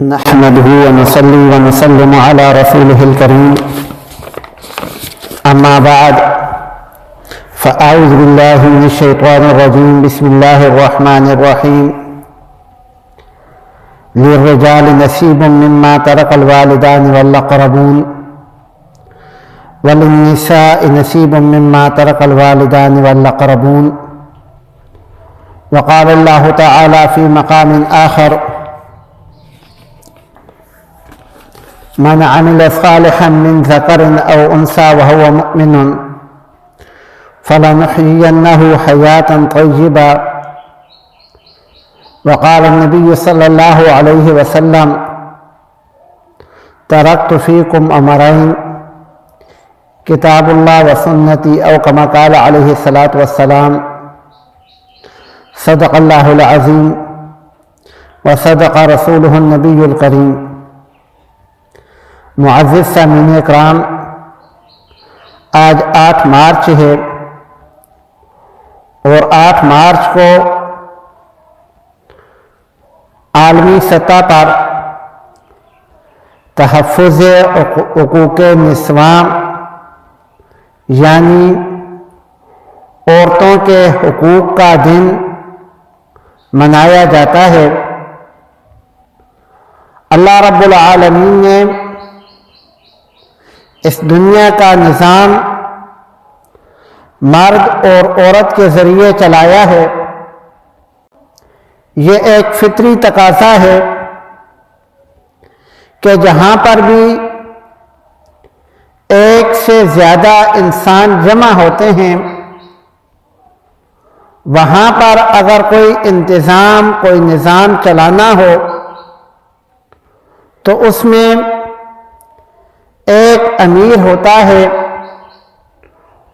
نحمده ونصلي ونسلم على رسوله الكريم. أما بعد، فأعوذ بالله من الشيطان الرجيم. بسم الله الرحمن الرحيم. للرجال نصيب مما ترك الوالدان والأقربون وللنساء نصيب مما ترك الوالدان والأقربون. وقال الله تعالى في مقام آخر: من عمل صالحا من ذكر أو أنثى وهو مؤمن فلنحيينه حياة طيبة. وقال النبي صلى الله عليه وسلم: تركت فيكم أمرين، كتاب الله وسنتي، أو كما قال عليه الصلاة والسلام. صدق الله العظيم وصدق رسوله النبي الكريم. معزز سامعین اکرام، آج 8 مارچ ہے اور 8 مارچ کو عالمی سطح پر تحفظ حقوق نسواں یعنی عورتوں کے حقوق کا دن منایا جاتا ہے۔ اللہ رب العالمین نے اس دنیا کا نظام مرد اور عورت کے ذریعے چلایا ہے۔ یہ ایک فطری تقاضا ہے کہ جہاں پر بھی ایک سے زیادہ انسان جمع ہوتے ہیں، وہاں پر اگر کوئی انتظام، کوئی نظام چلانا ہو تو اس میں ایک امیر ہوتا ہے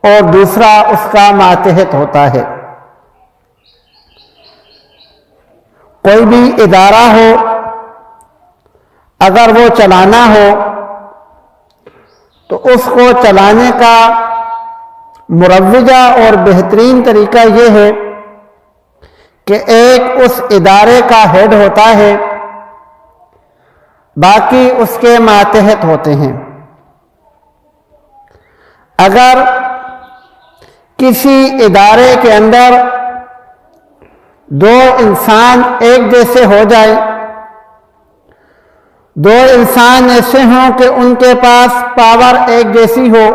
اور دوسرا اس کا ماتحت ہوتا ہے۔ کوئی بھی ادارہ ہو، اگر وہ چلانا ہو تو اس کو چلانے کا مروجہ اور بہترین طریقہ یہ ہے کہ ایک اس ادارے کا ہیڈ ہوتا ہے، باقی اس کے ماتحت ہوتے ہیں۔ اگر کسی ادارے کے اندر 2 انسان ایک جیسے ہو جائے، 2 انسان ایسے ہوں کہ ان کے پاس پاور ایک جیسی ہو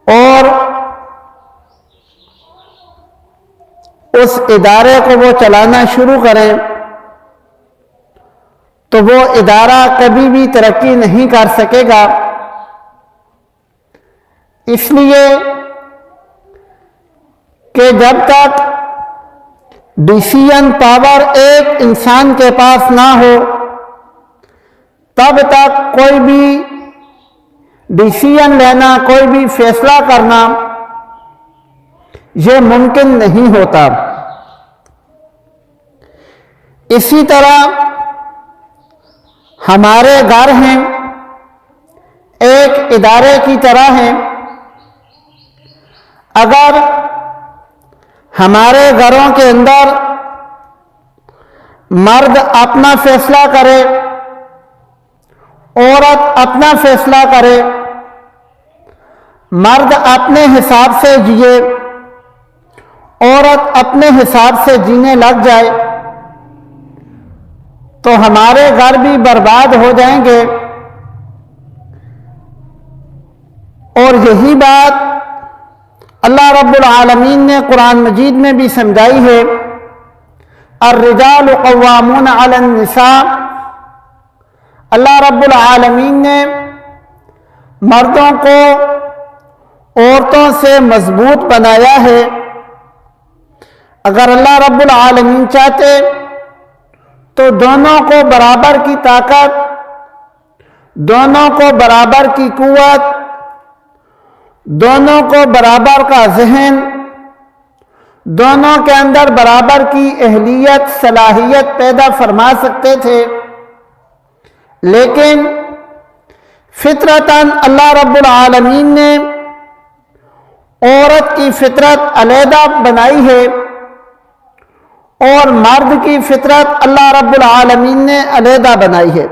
اور اس ادارے کو وہ چلانا شروع کریں تو وہ ادارہ کبھی بھی ترقی نہیں کر سکے گا۔ اس لیے کہ جب تک ڈیسیژن پاور ایک انسان کے پاس نہ ہو تب تک کوئی بھی ڈیسیژن لینا، کوئی بھی فیصلہ کرنا یہ ممکن نہیں ہوتا۔ اسی طرح ہمارے گھر ہیں، ایک ادارے کی طرح ہیں۔ اگر ہمارے گھروں کے اندر مرد اپنا فیصلہ کرے، عورت اپنا فیصلہ کرے، مرد اپنے حساب سے جیے، عورت اپنے حساب سے جینے لگ جائے تو ہمارے گھر بھی برباد ہو جائیں گے۔ اور یہی بات اللہ رب العالمین نے قرآن مجید میں بھی سمجھائی ہے: الرجال قوامون علی النساء۔ اللہ رب العالمین نے مردوں کو عورتوں سے مضبوط بنایا ہے۔ اگر اللہ رب العالمین چاہتے تو دونوں کو برابر کی طاقت، دونوں کو برابر کی قوت، دونوں کو برابر کا ذہن، دونوں کے اندر برابر کی اہلیت، صلاحیت پیدا فرما سکتے تھے، لیکن فطرتاً اللہ رب العالمین نے عورت کی فطرت علیحدہ بنائی ہے اور مرد کی فطرت اللہ رب العالمین نے علیحدہ بنائی ہے۔